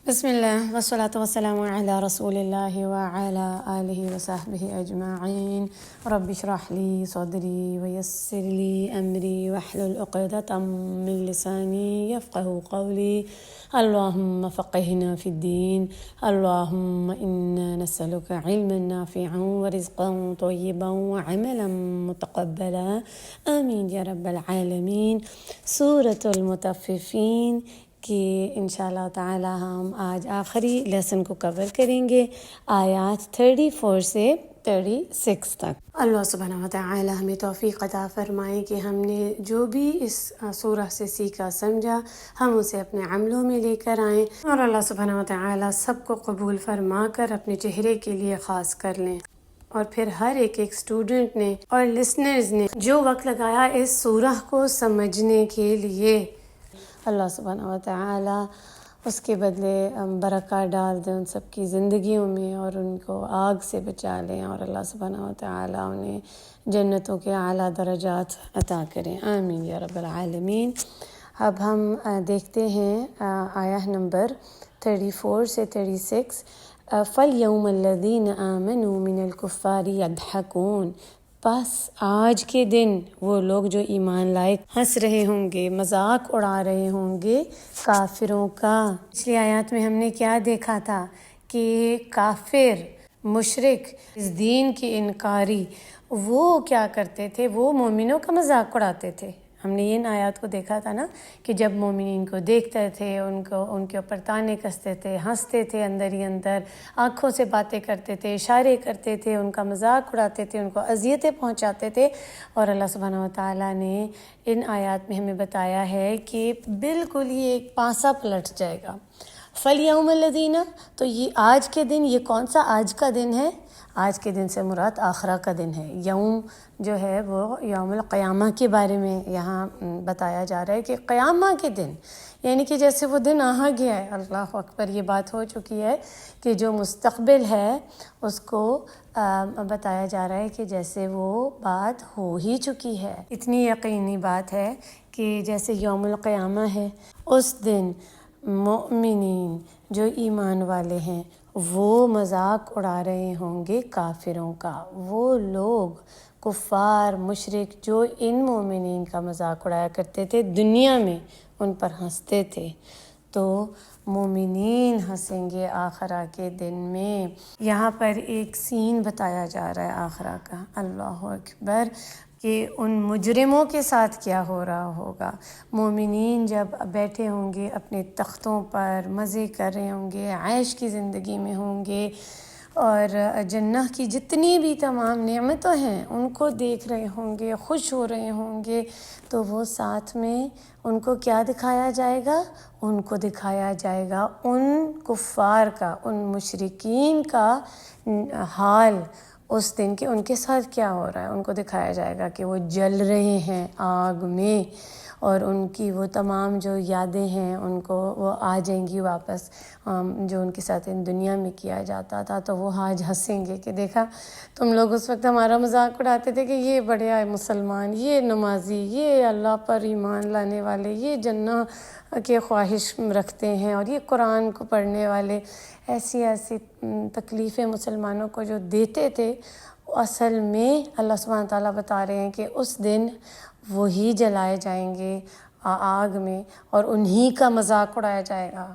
بسم الله والصلاة والسلام على رسول الله وعلى آله وصحبه أجمعين. رب اشرح لي صدري ويسر لي أمري واحلل عقدة من لساني يفقه قولي. اللهم فقهنا في الدين. اللهم إنا نسألك علما نافعا ورزقا طيبا وعملا متقبلا آمين يا رب العالمين. سورة المطففين کہ انشاءاللہ تعالی ہم آج آخری لیسن کو کور کریں گے، آیات 34 سے 36 تک۔ اللہ سبحانہ و تعالی ہمیں توفیق عطا فرمائے کہ ہم نے جو بھی اس سورہ سے سیکھا سمجھا ہم اسے اپنے عملوں میں لے کر آئیں، اور اللہ سبحانہ و تعالی سب کو قبول فرما کر اپنے چہرے کے لیے خاص کر لیں۔ اور پھر ہر ایک اسٹوڈنٹ نے اور لسنرز نے جو وقت لگایا اس سورہ کو سمجھنے کے لیے، اللہ سبحانہ و تعالی اس کے بدلے برکات ڈال دیں ان سب کی زندگیوں میں اور ان کو آگ سے بچا لیں، اور اللہ سبحانہ و تعالی انہیں جنتوں کے اعلیٰ درجات عطا کریں، آمین یا رب العالمین۔ اب ہم دیکھتے ہیں آیہ نمبر 34 سے 36۔ فَالْيَوْمَ الَّذِينَ آمَنُوا مِنَ الْكُفَّارِ يَضْحَكُونَ، بس آج کے دن وہ لوگ جو ایمان لائے ہنس رہے ہوں گے، مذاق اڑا رہے ہوں گے کافروں کا۔ پچھلی آیات میں ہم نے کیا دیکھا تھا کہ کافر، مشرک، اس دین کی انکاری، وہ کیا کرتے تھے؟ وہ مومنوں کا مذاق اڑاتے تھے۔ ہم نے ان آیات کو دیکھا تھا نا کہ جب مومنین کو دیکھتے تھے ان کے اوپر تانے کستے تھے، ہنستے تھے، اندر ہی اندر آنکھوں سے باتیں کرتے تھے، اشارے کرتے تھے، ان کا مذاق اڑاتے تھے، ان کو اذیتیں پہنچاتے تھے۔ اور اللہ سبحانہ و تعالیٰ نے ان آیات میں ہمیں بتایا ہے کہ بالکل یہ ایک پانسا پلٹ جائے گا۔ فَالْيَوْمَ الَّذِينَ، تو یہ آج کے دن، یہ کون سا آج کا دن ہے؟ آج کے دن سے مراد آخرہ کا دن ہے۔ یوم جو ہے وہ یوم القیامہ کے بارے میں یہاں بتایا جا رہا ہے کہ قیامہ کے دن، یعنی کہ جیسے وہ دن آ گیا ہے۔ اللہ اکبر، یہ بات ہو چکی ہے کہ جو مستقبل ہے اس کو بتایا جا رہا ہے کہ جیسے وہ بات ہو ہی چکی ہے۔ اتنی یقینی بات ہے کہ جیسے یوم القیامہ ہے، اس دن مومنین جو ایمان والے ہیں وہ مذاق اڑا رہے ہوں گے کافروں کا۔ وہ لوگ کفار، مشرک جو ان مومنین کا مذاق اڑایا کرتے تھے دنیا میں، ان پر ہنستے تھے، تو مومنین ہنسیں گے آخرہ کے دن میں۔ یہاں پر ایک سین بتایا جا رہا ہے آخرہ کا، اللہ اکبر، کہ ان مجرموں کے ساتھ کیا ہو رہا ہوگا۔ مومنین جب بیٹھے ہوں گے اپنے تختوں پر، مزے کر رہے ہوں گے، عیش کی زندگی میں ہوں گے، اور جنہ کی جتنی بھی تمام نعمتیں ہیں ان کو دیکھ رہے ہوں گے، خوش ہو رہے ہوں گے، تو وہ ساتھ میں ان کو کیا دکھایا جائے گا؟ ان کو دکھایا جائے گا ان کفار کا، ان مشرکین کا حال اس دن کے، ان کے ساتھ کیا ہو رہا ہے۔ ان کو دکھایا جائے گا کہ وہ جل رہے ہیں آگ میں، اور ان کی وہ تمام جو یادیں ہیں ان کو وہ آ جائیں گی واپس، جو ان کے ساتھ ان دنیا میں کیا جاتا تھا۔ تو وہ آج ہنسیں گے کہ دیکھا تم لوگ اس وقت ہمارا مذاق اڑاتے تھے کہ یہ بڑے مسلمان، یہ نمازی، یہ اللہ پر ایمان لانے والے، یہ جنت کے خواہش رکھتے ہیں، اور یہ قرآن کو پڑھنے والے، ایسی ایسی تکلیفیں مسلمانوں کو جو دیتے تھے، اصل میں اللہ سبحانہ تعالیٰ بتا رہے ہیں کہ اس دن وہی جلائے جائیں گے آگ میں، اور انہی کا مذاق اڑایا جائے گا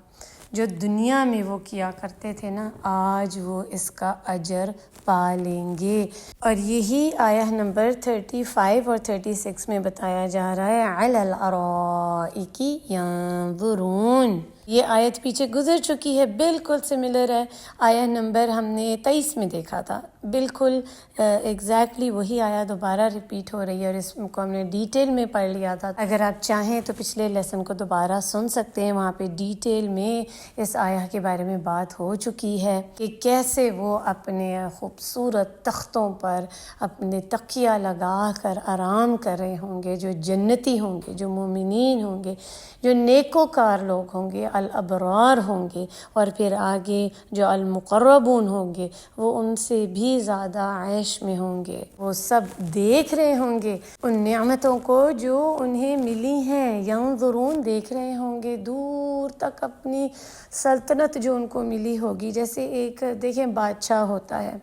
جو دنیا میں وہ کیا کرتے تھے نا، آج وہ اس کا اجر پا لیں گے۔ اور یہی آیہ نمبر 35 اور 36 میں بتایا جا رہا ہے علی الارائک ینظرون۔ یہ آیت پیچھے گزر چکی ہے، بالکل سملر ہے، آیہ نمبر ہم نے 23 میں دیکھا تھا، بالکل ایگزیکٹلی وہی آیہ دوبارہ ریپیٹ ہو رہی ہے، اور اس کو ہم نے ڈیٹیل میں پڑھ لیا تھا۔ اگر آپ چاہیں تو پچھلے لیسن کو دوبارہ سن سکتے ہیں، وہاں پہ ڈیٹیل میں اس آیہ کے بارے میں بات ہو چکی ہے کہ کیسے وہ اپنے خوبصورت تختوں پر اپنے تکیہ لگا کر آرام کر رہے ہوں گے، جو جنتی ہوں گے، جو مومنین ہوں گے، جو نیکوکار لوگ ہوں گے، الابرار ہوں گے، اور پھر آگے جو المقربون ہوں گے وہ ان سے بھی زیادہ عیش میں ہوں گے۔ وہ سب دیکھ رہے ہوں گے ان نعمتوں کو جو انہیں ملی ہیں، ینظرون دیکھ رہے ہوں گے دور تک اپنی سلطنت جو ان کو ملی ہوگی۔ جیسے ایک دیکھیں بادشاہ ہوتا ہے،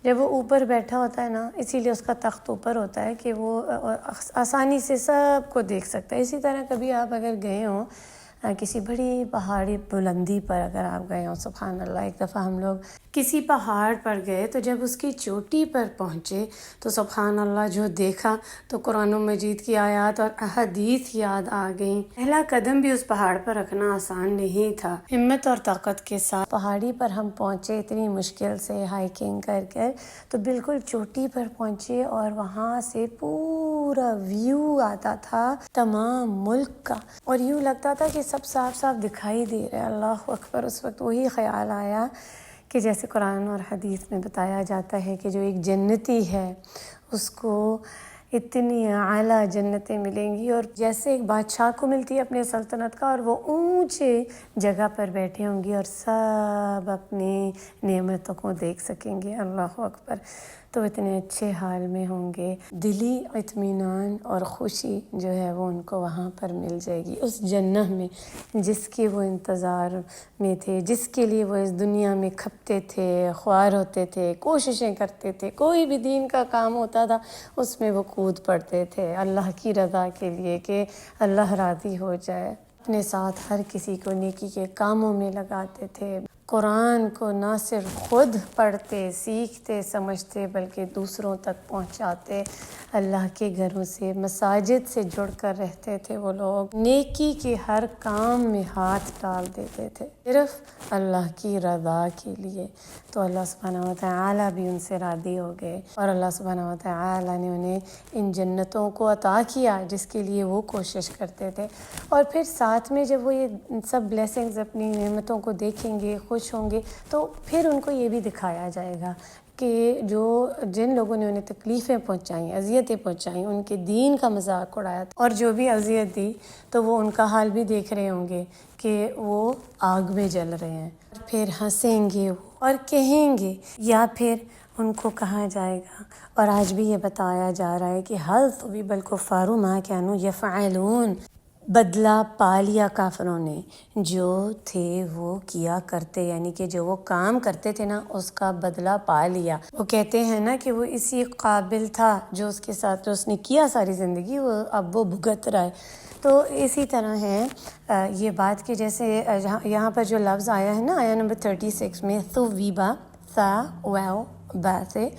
جب وہ اوپر بیٹھا ہوتا ہے نا، اسی لیے اس کا تخت اوپر ہوتا ہے کہ وہ آسانی سے سب کو دیکھ سکتا ہے۔ اسی طرح کبھی آپ اگر گئے ہوں کسی بڑی پہاڑی بلندی پر، اگر آپ گئے ہوں، سبحان اللہ، ایک دفعہ ہم لوگ کسی پہاڑ پر گئے تو جب اس کی چوٹی پر پہنچے تو سبحان اللہ جو دیکھا تو قرآن مجید کی آیات اور احادیث یاد آ گئیں۔ پہلا قدم بھی اس پہاڑ پر رکھنا آسان نہیں تھا۔ ہمت اور طاقت کے ساتھ پہاڑی پر ہم پہنچے، اتنی مشکل سے ہائیکنگ کر کر، تو بالکل چوٹی پر پہنچے اور وہاں سے پورا ویو آتا تھا تمام ملک کا، اور یوں لگتا تھا کہ سب صاف صاف دکھائی دے رہا ہے۔ اللہ اکبر! اس وقت وہی خیال آیا کہ جیسے قرآن اور حدیث میں بتایا جاتا ہے کہ جو ایک جنتی ہے اس کو اتنی اعلیٰ جنتیں ملیں گی، اور جیسے ایک بادشاہ کو ملتی ہے اپنے سلطنت کا، اور وہ اونچے جگہ پر بیٹھے ہوں گے اور سب اپنی نعمتوں کو دیکھ سکیں گے۔ اللہ اکبر! تو اتنے اچھے حال میں ہوں گے، دلی اطمینان اور خوشی جو ہے وہ ان کو وہاں پر مل جائے گی، اس جنت میں جس کی وہ انتظار میں تھے، جس کے لیے وہ اس دنیا میں کھپتے تھے، خوار ہوتے تھے، کوششیں کرتے تھے، کوئی بھی دین کا کام ہوتا تھا اس میں وہ کود پڑتے تھے اللہ کی رضا کے لیے کہ اللہ راضی ہو جائے۔ اپنے ساتھ ہر کسی کو نیکی کے کاموں میں لگاتے تھے، قرآن کو نہ صرف خود پڑھتے، سیکھتے، سمجھتے، بلکہ دوسروں تک پہنچاتے۔ اللہ کے گھروں سے، مساجد سے جڑ کر رہتے تھے وہ لوگ، نیکی کے ہر کام میں ہاتھ ڈال دیتے تھے صرف اللہ کی رضا کے لیے۔ تو اللہ سبحانہ وتعالی بھی ان سے راضی ہو گئے، اور اللہ سبحانہ وتعالی نے انہیں ان جنتوں کو عطا کیا جس کے لیے وہ کوشش کرتے تھے۔ اور پھر ساتھ میں جب وہ یہ سب بلیسنگز، اپنی نعمتوں کو دیکھیں گے، خوش ہوں گے، تو پھر ان کو یہ بھی دکھایا جائے گا کہ جن لوگوں نے انہیں تکلیفیں پہنچائیں، اذیتیں پہنچائیں، ان کے دین کا مذاق اڑایا اور جو بھی اذیت دی، تو وہ ان کا حال بھی دیکھ رہے ہوں گے کہ وہ آگ میں جل رہے ہیں۔ پھر ہنسیں گے اور کہیں گے، یا پھر ان کو کہا جائے گا، اور آج بھی یہ بتایا جا رہا ہے کہ حل ثوب الکفار ما كانوا يفعلون، بدلہ پا لیا کافروں نے جو تھے وہ کیا کرتے، یعنی کہ جو وہ کام کرتے تھے نا اس کا بدلہ پا لیا۔ وہ کہتے ہیں نا کہ وہ اسی قابل تھا جو اس کے ساتھ جو اس نے کیا ساری زندگی، وہ اب وہ بھگت رہا ہے۔ تو اسی طرح ہے یہ بات کہ جیسے یہاں پر جو لفظ آیا ہے نا آیا نمبر 36 میں، ثویبا، سا واو با سے،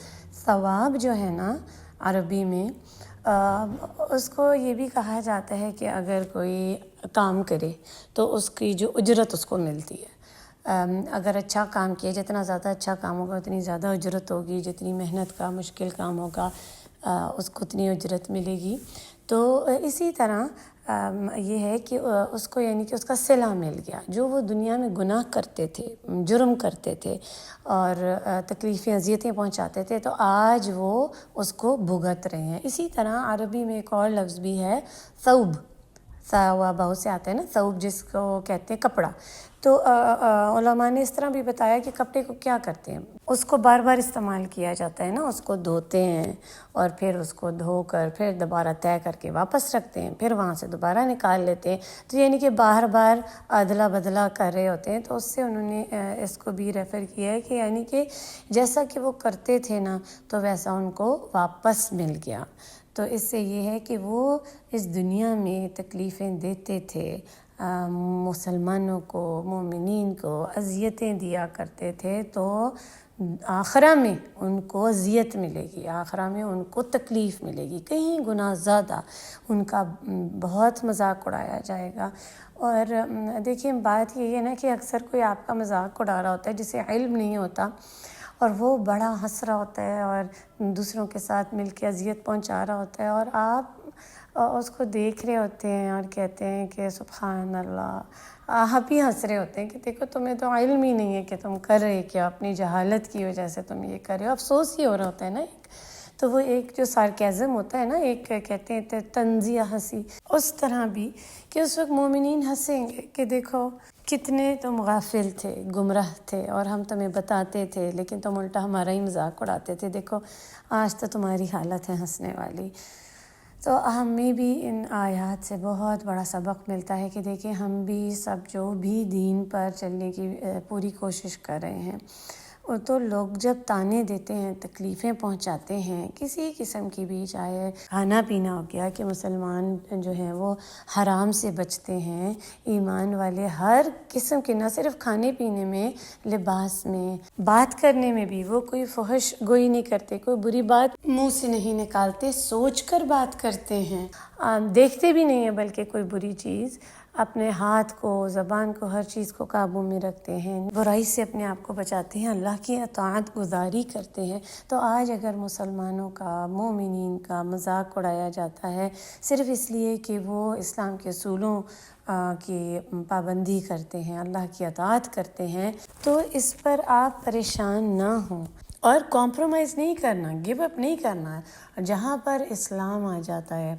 ثواب جو ہے نا عربی میں اس کو یہ بھی کہا جاتا ہے کہ اگر کوئی کام کرے تو اس کی جو اجرت اس کو ملتی ہے۔ اگر اچھا کام کیا، جتنا زیادہ اچھا کام ہوگا اتنی زیادہ اجرت ہوگی، جتنی محنت کا مشکل کام ہوگا اس کو اتنی اجرت ملے گی۔ تو اسی طرح یہ ہے کہ اس کو یعنی کہ اس کا صلہ مل گیا، جو وہ دنیا میں گناہ کرتے تھے، جرم کرتے تھے اور تکلیفیں، اذیتیں پہنچاتے تھے، تو آج وہ اس کو بھگت رہے ہیں۔ اسی طرح عربی میں ایک اور لفظ بھی ہے ثوب، سا و بہت سے آتے ہیں نا، ثوب جس کو کہتے ہیں کپڑا۔ تو علماء نے اس طرح بھی بتایا کہ کپڑے کو کیا کرتے ہیں، اس کو بار بار استعمال کیا جاتا ہے نا، اس کو دھوتے ہیں اور پھر اس کو دھو کر پھر دوبارہ طے کر کے واپس رکھتے ہیں، پھر وہاں سے دوبارہ نکال لیتے ہیں، تو یعنی کہ بار بار ادلا بدلا کر رہے ہوتے ہیں۔ تو اس سے انہوں نے اس کو بھی ریفر کیا ہے کہ یعنی کہ جیسا کہ وہ کرتے تھے نا تو ویسا ان کو واپس مل گیا۔ تو اس سے یہ ہے کہ وہ اس دنیا میں تکلیفیں دیتے تھے، مسلمانوں کو، مومنین کو اذیتیں دیا کرتے تھے، تو آخرہ میں ان کو اذیت ملے گی، آخرہ میں ان کو تکلیف ملے گی، کہیں گناہ زیادہ، ان کا بہت مذاق اڑایا جائے گا۔ اور دیکھیں بات یہ ہے نا کہ اکثر کوئی آپ کا مذاق اڑا رہا ہوتا ہے جسے علم نہیں ہوتا، اور وہ بڑا ہنس رہا ہوتا ہے اور دوسروں کے ساتھ مل کے اذیت پہنچا رہا ہوتا ہے، اور آپ اس کو دیکھ رہے ہوتے ہیں اور کہتے ہیں کہ سبحان اللہ، آپ ہی ہنس رہے ہوتے ہیں کہ دیکھو تمہیں تو علم ہی نہیں ہے کہ تم کر رہے کیا، اپنی جہالت کی وجہ سے تم یہ کر رہے ہو، افسوس ہی ہو رہا ہوتا ہے نا۔ تو وہ ایک جو سارکیزم ہوتا ہے نا، ایک کہتے ہیں طنزیہ ہنسی، اس طرح بھی کہ اس وقت مومنین ہنسیں گے کہ دیکھو کتنے تم غافل تھے، گمراہ تھے، اور ہم تمہیں بتاتے تھے لیکن تم الٹا ہمارا ہی مذاق اڑاتے تھے، دیکھو آج تو تمہاری حالت ہے ہنسنے والی۔ تو ہمیں بھی ان آیات سے بہت بڑا سبق ملتا ہے کہ دیکھیں ہم بھی سب جو بھی دین پر چلنے کی پوری کوشش کر رہے ہیں، تو لوگ جب تانے دیتے ہیں، تکلیفیں پہنچاتے ہیں کسی قسم کی بھی، چاہے کھانا پینا ہو گیا کہ مسلمان جو ہیں وہ حرام سے بچتے ہیں، ایمان والے ہر قسم کے، نہ صرف کھانے پینے میں، لباس میں، بات کرنے میں بھی وہ کوئی فحش گوئی نہیں کرتے، کوئی بری بات منہ سے نہیں نکالتے، سوچ کر بات کرتے ہیں، دیکھتے بھی نہیں ہیں بلکہ کوئی بری چیز، اپنے ہاتھ کو، زبان کو، ہر چیز کو قابو میں رکھتے ہیں، برائی سے اپنے آپ کو بچاتے ہیں، اللہ کی اطاعت گزاری کرتے ہیں۔ تو آج اگر مسلمانوں کا، مومنین کا مذاق اڑایا جاتا ہے صرف اس لیے کہ وہ اسلام کے اصولوں کی پابندی کرتے ہیں، اللہ کی اطاعت کرتے ہیں، تو اس پر آپ پریشان نہ ہوں اور کمپرومائز نہیں کرنا، گیو اپ نہیں کرنا۔ جہاں پر اسلام آ جاتا ہے،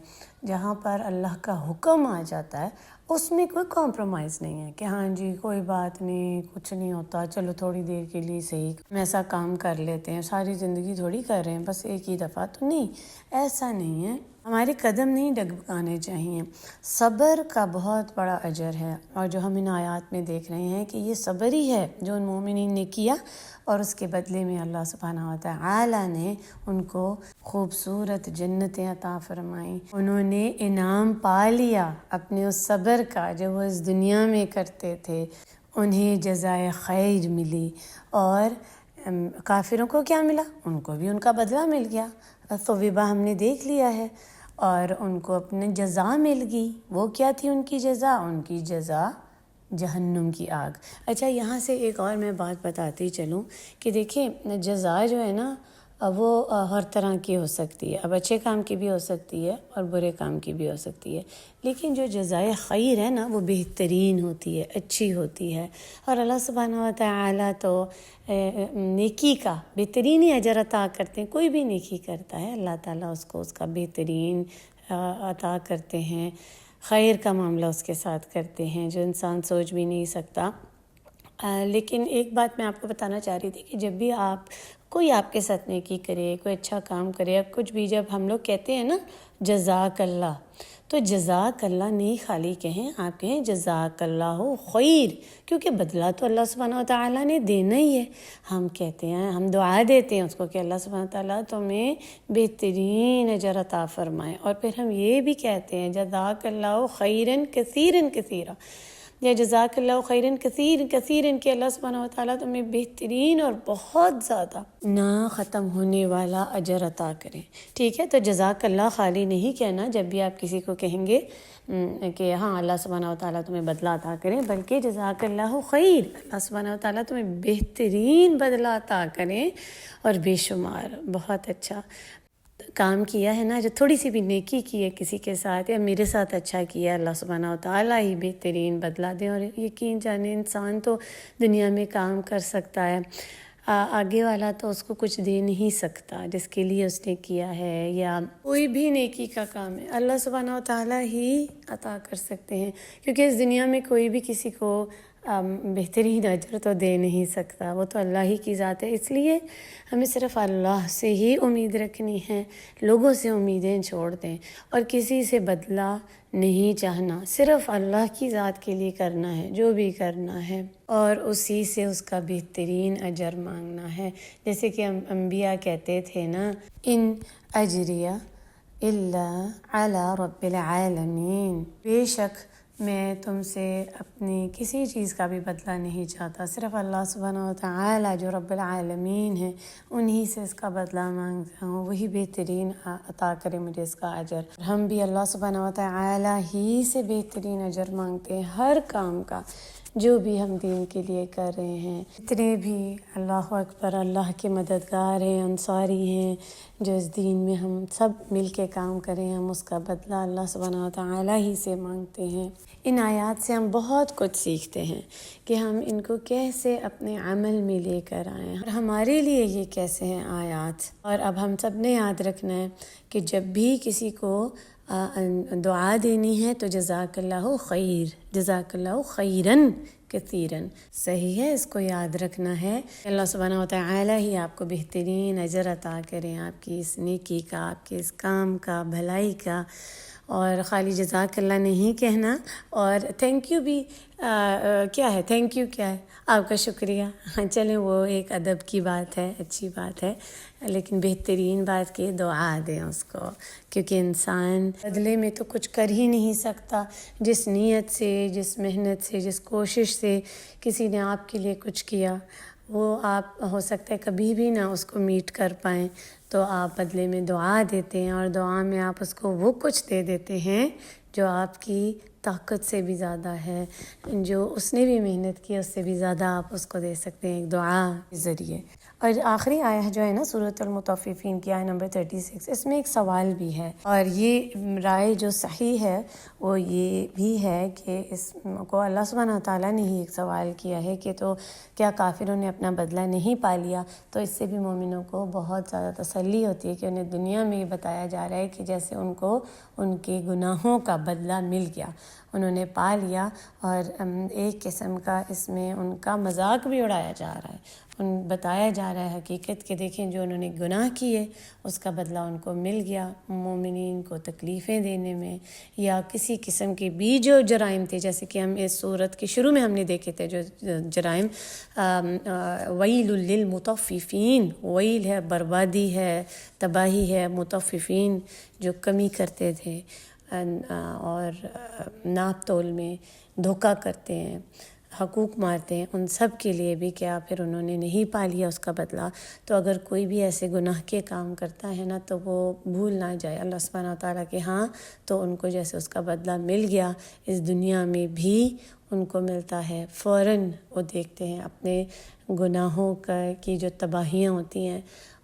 جہاں پر اللہ کا حکم آ جاتا ہے، اس میں کوئی کمپرومائز نہیں ہے کہ ہاں جی کوئی بات نہیں، کچھ نہیں ہوتا، چلو تھوڑی دیر کے لیے صحیح ہم ایسا کام کر لیتے ہیں، ساری زندگی تھوڑی کر رہے ہیں، بس ایک ہی دفعہ تو نہیں، ایسا نہیں ہے۔ ہمارے قدم نہیں ڈگمگانے چاہیے۔ صبر کا بہت بڑا اجر ہے، اور جو ہم ان آیات میں دیکھ رہے ہیں کہ یہ صبر ہی ہے جو ان مومنین نے کیا، اور اس کے بدلے میں اللہ سبحانہ و تعالی نے ان کو خوبصورت جنتیں عطا فرمائیں، انہوں نے انعام پا لیا اپنے اس صبر کا جو وہ اس دنیا میں کرتے تھے، انہیں جزائے خیر ملی۔ اور کافروں کو کیا ملا؟ ان کو بھی ان کا بدلہ مل گیا، ثوبہ ہم نے دیکھ لیا ہے، اور ان کو اپنے جزا مل گئی۔ وہ کیا تھی ان کی جزا؟ ان کی جزا جہنم کی آگ۔ اچھا یہاں سے ایک اور میں بات بتاتی چلوں کہ دیکھیں جزا جو ہے نا وہ ہر طرح کی ہو سکتی ہے، اب اچھے کام کی بھی ہو سکتی ہے اور برے کام کی بھی ہو سکتی ہے، لیکن جو جزائے خیر ہے نا وہ بہترین ہوتی ہے، اچھی ہوتی ہے، اور اللہ سبحانہ و تعالی تو نیکی کا بہترین ہی اجر عطا کرتے ہیں۔ کوئی بھی نیکی کرتا ہے اللہ تعالیٰ اس کو اس کا بہترین عطا کرتے ہیں، خیر کا معاملہ اس کے ساتھ کرتے ہیں جو انسان سوچ بھی نہیں سکتا۔ لیکن ایک بات میں آپ کو بتانا چاہ رہی تھی کہ جب بھی کوئی آپ کے ساتھ نیکی کرے، کوئی اچھا کام کرے یا کچھ بھی، جب ہم لوگ کہتے ہیں نا جزاک اللہ، تو جزاک اللہ نہیں خالی کہیں، آپ کہیں جزاک اللہ خیر، کیونکہ بدلہ تو اللہ سبحانہ و تعالیٰ نے دینا ہی ہے۔ ہم کہتے ہیں، ہم دعا دیتے ہیں اس کو کہ اللہ سبحانہ و تعالیٰ تمہیں بہترین اجر عطا فرمائے، اور پھر ہم یہ بھی کہتے ہیں جزاک اللہ خیراً کثیراً کثیرا، یا جزاک اللہ خیراً کثیراً کثیراً، کہ اللہ سبحانہ و تعالیٰ تمہیں بہترین اور بہت زیادہ نہ ختم ہونے والا اجر عطا کریں۔ ٹھیک ہے، تو جزاک اللہ خالی نہیں کہنا جب بھی آپ کسی کو کہیں گے کہ ہاں اللہ سبحانہ و تعالیٰ تمہیں بدلہ عطا کریں، بلکہ جزاک اللہ خیر، اللہ سبحانہ و تعالیٰ تمہیں بہترین بدلہ عطا کریں اور بے شمار بہت اچھا کام کیا ہے نا، جو تھوڑی سی بھی نیکی کی ہے کسی کے ساتھ یا میرے ساتھ اچھا کیا، اللہ سبحانہ و تعالیٰ ہی بہترین بدلہ دیں۔ اور یقین جانے انسان تو دنیا میں کام کر سکتا ہے، آگے والا تو اس کو کچھ دے نہیں سکتا جس کے لیے اس نے کیا ہے، یا کوئی بھی نیکی کا کام ہے اللہ سبحانہ و تعالیٰ ہی عطا کر سکتے ہیں، کیونکہ اس دنیا میں کوئی بھی کسی کو بہترین اجر تو دے نہیں سکتا، وہ تو اللہ ہی کی ذات ہے۔ اس لیے ہمیں صرف اللہ سے ہی امید رکھنی ہے، لوگوں سے امیدیں چھوڑ دیں اور کسی سے بدلہ نہیں چاہنا، صرف اللہ کی ذات کے لیے کرنا ہے جو بھی کرنا ہے، اور اسی سے اس کا بہترین اجر مانگنا ہے۔ جیسے کہ انبیاء کہتے تھے نا، ان اجریہ الا علی رب العالمین، بے شک میں تم سے اپنی کسی چیز کا بھی بدلہ نہیں چاہتا، صرف اللہ سبحانہ و تعالی جو رب العالمین ہیں انہی سے اس کا بدلہ مانگتا ہوں، وہی بہترین عطا کرے مجھے اس کا اجر۔ ہم بھی اللہ سبحانہ و تعالی ہی سے بہترین اجر مانگتے ہیں ہر کام کا، جو بھی ہم دین کے لیے کر رہے ہیں، جتنے بھی اللہ اکبر اللہ کے مددگار ہیں، انصاری ہیں، جو اس دین میں ہم سب مل کے کام کریں، ہم اس کا بدلہ اللہ سبحانہ و تعالیٰ ہی سے مانگتے ہیں۔ ان آیات سے ہم بہت کچھ سیکھتے ہیں کہ ہم ان کو کیسے اپنے عمل میں لے کر آئیں، اور ہمارے لیے یہ کیسے ہیں آیات۔ اور اب ہم سب نے یاد رکھنا ہے کہ جب بھی کسی کو دعا دینی ہے تو جزاک اللہ خیر، جزاک اللہ خیراً کثیراً، صحیح ہے، اس کو یاد رکھنا ہے۔ اللہ سبحانہ و تعالیٰ ہی آپ کو بہترین اجر عطا کریں، آپ کی اس نیکی کا، آپ کے اس کام کا، بھلائی کا۔ اور خالی جزاک اللہ نہیں کہنا، اور تھینک یو بھی کیا ہے، تھینک یو کیا ہے، آپ کا شکریہ، چلیں وہ ایک ادب کی بات ہے، اچھی بات ہے، لیکن بہترین بات کہ دعا دیں اس کو، کیونکہ انسان بدلے میں تو کچھ کر ہی نہیں سکتا۔ جس نیت سے، جس محنت سے، جس کوشش سے کسی نے آپ کے لیے کچھ کیا، وہ آپ ہو سکتا ہے کبھی بھی نہ اس کو میٹ کر پائیں، تو آپ بدلے میں دعا دیتے ہیں، اور دعا میں آپ اس کو وہ کچھ دے دیتے ہیں جو آپ کی طاقت سے بھی زیادہ ہے، جو اس نے بھی محنت کی اس سے بھی زیادہ آپ اس کو دے سکتے ہیں ایک دعا کے ذریعے۔ اور آخری آیہ جو ہے نا سورۃ المطففین کی آیہ نمبر 36، اس میں ایک سوال بھی ہے، اور یہ رائے جو صحیح ہے وہ یہ بھی ہے کہ اس کو اللہ سبحانہ تعالیٰ نے ہی ایک سوال کیا ہے کہ تو کیا کافروں نے اپنا بدلہ نہیں پا لیا؟ تو اس سے بھی مومنوں کو بہت زیادہ تسلی ہوتی ہے کہ انہیں دنیا میں یہ بتایا جا رہا ہے کہ جیسے ان کو ان کے گناہوں کا بدلہ مل گیا، انہوں نے پا لیا، اور ایک قسم کا اس میں ان کا مذاق بھی اڑایا جا رہا ہے، بتایا جا رہا ہے حقیقت کہ دیکھیں جو انہوں نے گناہ کیے اس کا بدلہ ان کو مل گیا، مومنین کو تکلیفیں دینے میں یا کسی قسم کے بھی جو جرائم تھے، جیسے کہ ہم اس صورت کے شروع میں ہم نے دیکھے تھے جو جرائم، ویل للمطففین، ویل ہے بربادی ہے، تباہی ہے، مطففین جو کمی کرتے تھے اور ناپ تول میں دھوکہ کرتے ہیں، حقوق مارتے ہیں، ان سب کے لیے بھی کیا پھر انہوں نے نہیں پا لیا اس کا بدلہ؟ تو اگر کوئی بھی ایسے گناہ کے کام کرتا ہے نا تو وہ بھول نہ جائے اللہ سبحانہ تعالیٰ کہ ہاں تو ان کو جیسے اس کا بدلہ مل گیا اس دنیا میں بھی ان کو ملتا ہے، فوراً وہ دیکھتے ہیں اپنے گناہوں کی جو تباہیاں ہوتی ہیں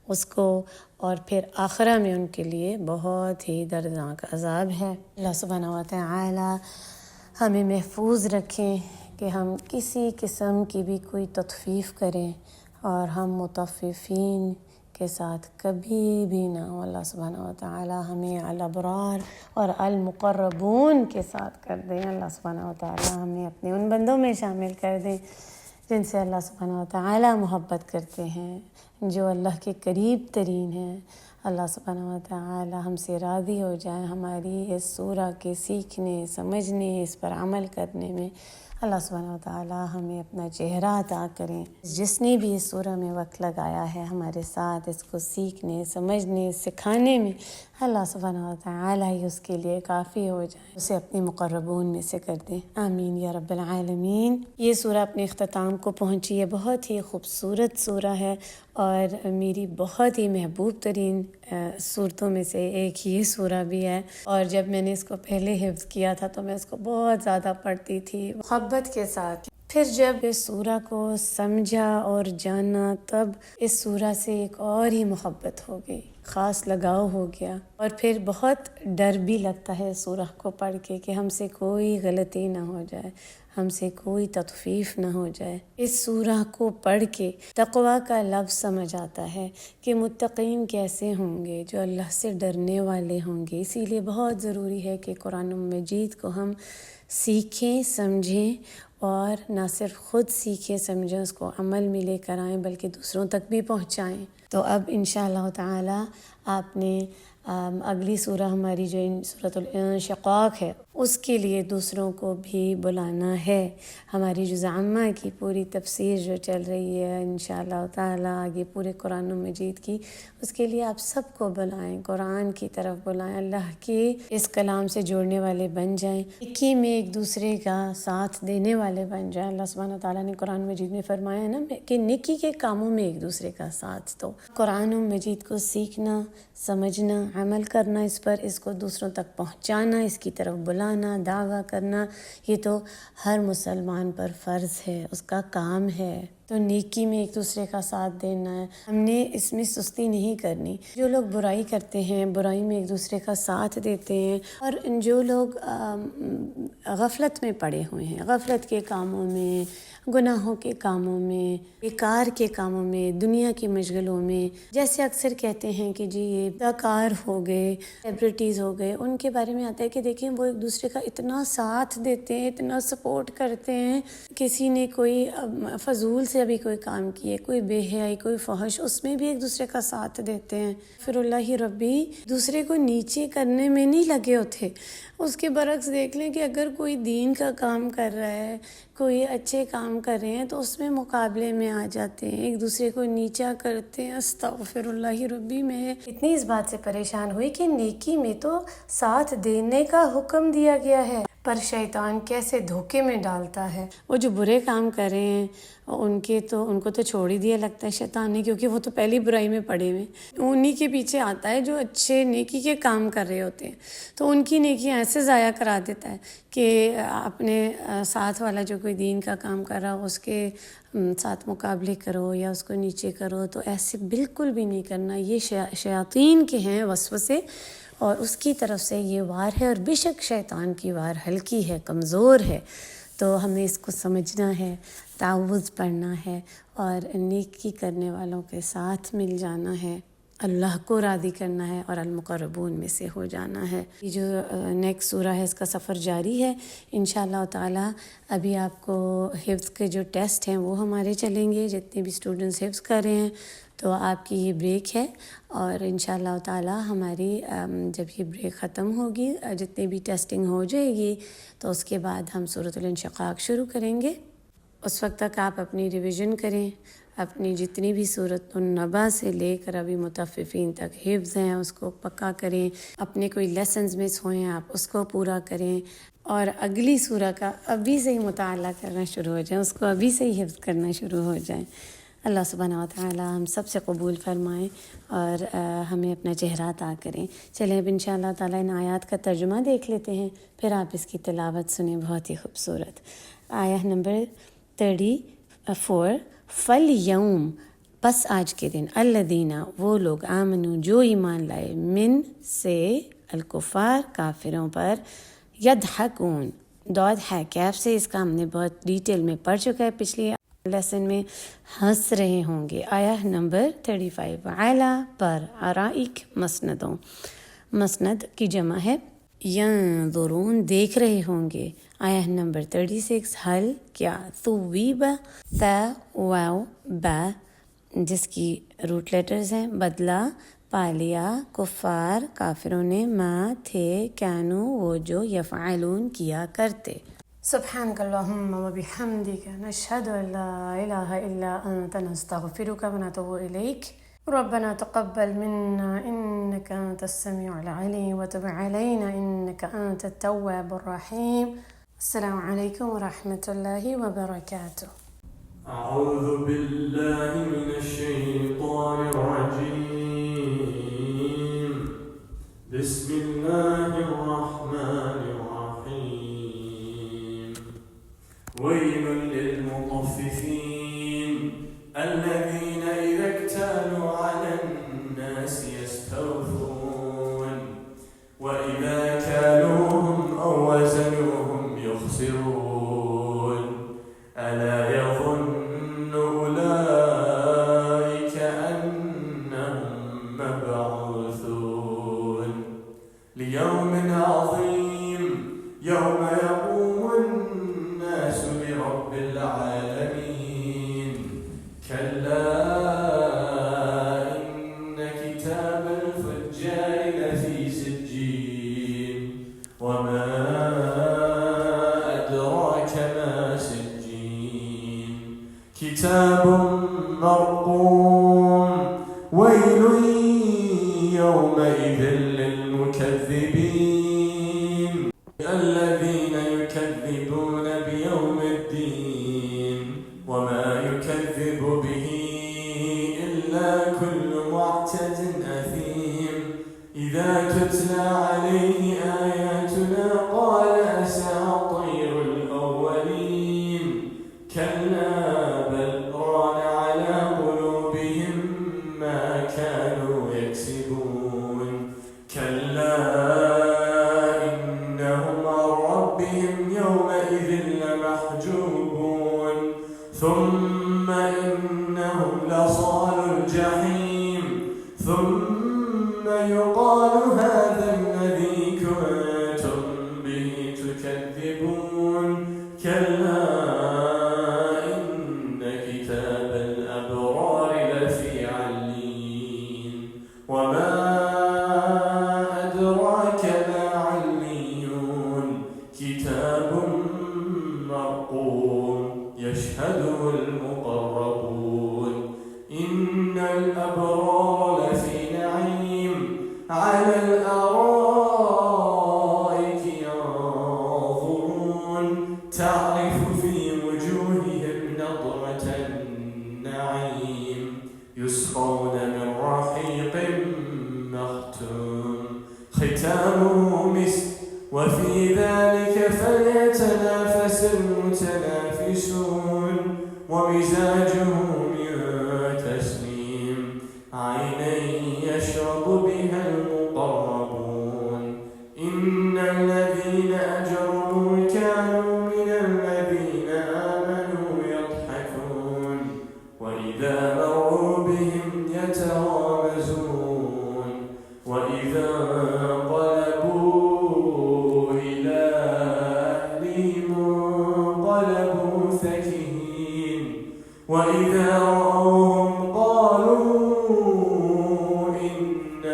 اس کو، اور پھر آخرہ میں ان کے لیے بہت ہی دردناک عذاب ہے۔ اللہ سبحانہ و تعالیٰ ہمیں محفوظ رکھیں کہ ہم کسی قسم کی بھی کوئی تطفیف کریں اور ہم مطففین کے ساتھ کبھی بھی نہ ہو۔ اللہ سبحانہ و تعالیٰ ہمیں الابرار اور المقربون کے ساتھ کر دیں۔ اللہ سبحانہ و تعالیٰ ہمیں اپنے ان بندوں میں شامل کر دیں جن سے اللہ سبحانہ و تعالیٰ محبت کرتے ہیں، جو اللہ کے قریب ترین ہیں۔ اللہ سبحانہ و تعالیٰ ہم سے راضی ہو جائیں، ہماری اس سورہ کے سیکھنے، سمجھنے، اس پر عمل کرنے میں اللہ سبحانہ و تعالیٰ ہمیں اپنا چہرہ عطا کریں۔ جس نے بھی اس سورہ میں وقت لگایا ہے ہمارے ساتھ اس کو سیکھنے، سمجھنے، سکھانے میں، اللہ سبحانہ و تعالیٰ ہی اس کے لیے کافی ہو جائے، اسے اپنے مقربون میں سے کر دیں، آمین یا رب العالمین۔ یہ سورہ اپنے اختتام کو پہنچی ہے، بہت ہی خوبصورت سورہ ہے اور میری بہت ہی محبوب ترین صورتوں میں سے ایک یہ سورہ بھی ہے، اور جب میں نے اس کو پہلے حفظ کیا تھا تو میں اس کو بہت زیادہ پڑھتی تھی محبت کے ساتھ۔ پھر جب اس سورہ کو سمجھا اور جانا تب اس سورہ سے ایک اور ہی محبت ہو گئی، خاص لگاؤ ہو گیا، اور پھر بہت ڈر بھی لگتا ہے اس سورہ کو پڑھ کے کہ ہم سے کوئی غلطی نہ ہو جائے، ہم سے کوئی تطفیف نہ ہو جائے۔ اس سورہ کو پڑھ کے تقویٰ کا لفظ سمجھ آتا ہے کہ متقین کیسے ہوں گے، جو اللہ سے ڈرنے والے ہوں گے۔ اسی لیے بہت ضروری ہے کہ قرآن مجید کو ہم سیکھیں، سمجھیں، اور نہ صرف خود سیکھیں سمجھیں، اس کو عمل میں لے کر آئیں بلکہ دوسروں تک بھی پہنچائیں۔ تو اب انشاءاللہ تعالی آپ نے اگلی سورہ ہماری جو سورۃ الانشقاق ہے اس کے لیے دوسروں کو بھی بلانا ہے۔ ہماری جزء عامہ کی پوری تفسیر جو چل رہی ہے انشاءاللہ تعالی آگے پورے قرآن مجید کی، اس کے لیے آپ سب کو بلائیں، قرآن کی طرف بلائیں، اللہ کے اس کلام سے جوڑنے والے بن جائیں، نیکی میں ایک دوسرے کا ساتھ دینے والے بن جائیں۔ اللہ سبحانہ تعالیٰ نے قرآن مجید میں فرمایا ہے نا کہ نیکی کے کاموں میں ایک دوسرے کا ساتھ دو۔ قرآن مجید کو سیکھنا، سمجھنا، عمل کرنا اس پر، اس کو دوسروں تک پہنچانا، اس کی طرف بلانا، بلانا، دعویٰ کرنا، یہ تو ہر مسلمان پر فرض ہے، اس کا کام ہے۔ تو نیکی میں ایک دوسرے کا ساتھ دینا ہے، ہم نے اس میں سستی نہیں کرنی۔ جو لوگ برائی کرتے ہیں، برائی میں ایک دوسرے کا ساتھ دیتے ہیں، اور جو لوگ غفلت میں پڑے ہوئے ہیں، غفلت کے کاموں میں، گناہوں کے کاموں میں، بیکار کے کاموں میں، دنیا کی مشغلوں میں، جیسے اکثر کہتے ہیں کہ جی یہ اداکار ہو گئے، سیلیبریٹیز ہو گئے، ان کے بارے میں آتا ہے کہ دیکھیں وہ ایک دوسرے کا اتنا ساتھ دیتے ہیں، اتنا سپورٹ کرتے ہیں۔ کسی نے کوئی فضول سے ابھی کوئی کام کیے، کوئی بے حیائی، کوئی فحش، اس میں بھی ایک دوسرے کا ساتھ دیتے ہیں۔ پھر اللہ ربی دوسرے کو نیچے کرنے میں نہیں لگے ہوتے۔ اس کے برعکس دیکھ لیں کہ اگر کوئی دین کا کام کر رہا ہے، کوئی اچھے کام کر رہے ہیں، تو اس میں مقابلے میں آ جاتے ہیں، ایک دوسرے کو نیچا کرتے ہیں۔ استغفر اللہ ربی، میں اتنی اس بات سے پریشان ہوئی کہ نیکی میں تو ساتھ دینے کا حکم دیا گیا ہے، پر شیطان کیسے دھوکے میں ڈالتا ہے۔ وہ جو برے کام کر رہے ہیں ان کو تو چھوڑ ہی دیا لگتا ہے شیطان نے، کیونکہ وہ تو پہلی برائی میں پڑے ہوئے، انہی کے پیچھے آتا ہے جو اچھے نیکی کے کام کر رہے ہوتے ہیں، تو ان کی نیکیاں ایسے ضائع کرا دیتا ہے کہ اپنے ساتھ والا جو کوئی دین کا کام کر رہا ہو اس کے ساتھ مقابلے کرو یا اس کو نیچے کرو، تو ایسے بالکل بھی نہیں کرنا۔ یہ شیاطین کے ہیں وسوسے، اور اس کی طرف سے یہ وار ہے، اور بے شک شیطان کی وار ہلکی ہے، کمزور ہے، تو ہمیں اس کو سمجھنا ہے، تعوذ پڑھنا ہے، اور نیکی کرنے والوں کے ساتھ مل جانا ہے، اللہ کو راضی کرنا ہے، اور المقربون میں سے ہو جانا ہے۔ یہ جو نیکسٹ سورہ ہے اس کا سفر جاری ہے انشاءاللہ تعالی۔ ابھی آپ کو حفظ کے جو ٹیسٹ ہیں وہ ہمارے چلیں گے، جتنے بھی اسٹوڈنٹس حفظ کر رہے ہیں، تو آپ کی یہ بریک ہے، اور انشاءاللہ تعالی ہماری جب یہ بریک ختم ہوگی، جتنی بھی ٹیسٹنگ ہو جائے گی، تو اس کے بعد ہم سورۃ الانشقاق شروع کریں گے۔ اس وقت تک آپ اپنی ریویژن کریں، اپنی جتنی بھی سورۃ النبا سے لے کر ابھی مطففین تک حفظ ہیں اس کو پکا کریں، اپنے کوئی لیسنز مس ہوئے ہیں آپ اس کو پورا کریں، اور اگلی سورہ کا ابھی سے ہی مطالعہ کرنا شروع ہو جائیں، اس کو ابھی سے ہی حفظ کرنا شروع ہو جائیں۔ اللہ سبحانہ و تعالی ہم سب سے قبول فرمائیں، اور ہمیں اپنا چہرہ عطا کریں۔ چلیں اب انشاءاللہ تعالی ان آیات کا ترجمہ دیکھ لیتے ہیں، پھر آپ اس کی تلاوت سنیں، بہت ہی خوبصورت۔ آیہ نمبر 34، فَالْيَوْمَ، پس آج کے دن، الذین، وہ لوگ، آمنو، جو ایمان لائے، من سے، الکفار، کافروں پر، یضحکون، ضاد ہے کیف سے، اس کا ہم نے بہت ڈیٹیل میں پڑھ چکا ہے پچھلی لیسن میں، ہنس رہے ہوں گے۔ آیہ نمبر 35، علی، پر، ارائک، مسندوں، مسند کی جمع ہے، ینظرون، دیکھ رہے ہوں گے۔ آیہ نمبر 36، حل، کیا، ثویب، تا، واو، با، جس کی روٹ لیٹرز ہیں، بدلہ پا لیا، کفار، کافروں نے، ما، تھے، کانو، وہ جو، یفعلون، کیا کرتے۔ سبحانک اللہم و بحمدک، نشہد ان لا الہ الا انت، نستغفرک و نتوب الیک۔ ربنا تقبل منا انك انت السميع العليم وتب علينا انك انت التواب الرحيم۔ السلام علیکم ورحمۃ اللہ وبرکاتہ۔ اعوذ باللہ من الشیطان الرجیم، بسم اللہ الرحمن الرحیم، ویل للمطففین الذین اذا اکتالوا علی الناس یستوفون واذا کالوهم او وزنوهم يخسرون الا يظن اولئك انهم مبعوثون ليوم عظيم يوم يقوم الناس لرب العالمين كلا إن كتاب الفجار لفي سجين وما أدراك ما سجين كتاب مرقوم ويل يومئذ للمكذبين الذين يكذبون بيوم الدين وما يكذب به إلا كل معتد أثيم إذا تتلى عليه آياتنا قال بل ران على قلوبهم ما كانوا يكسبون كلا إنهم عن ربهم يومئذ لمحجوبون ثم إنهم لصالو الجحيم ثم يقال هذا الذي كنتم به تكذبون كلا إن كتاب الأبرار لفي عليين وما أدراك ما عليون كتاب مرقوم يشهده المقربون إن الأبرار لفي نعيم على الأرائك ينظرون تعرف في وجوههم نضرة النعيم يسقون من رحيق مختوم ختامه مسك وفي ذلك فليتنافس المتنافسون ومزاجه من تسنيم عينا يشرب بها المقربون إن الذين أجرموا كانوا من الذين آمنوا يضحكون وإذا مروا بهم يتغامزون وإذا انقلبوا إلى أهلهم انقلبوا فكهين وإذا رأوهم قالوا إن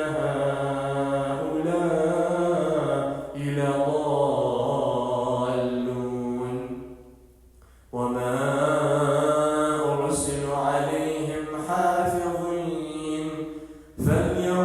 هؤلاء لضالون وما أرسل عليهم حافظين فلينظر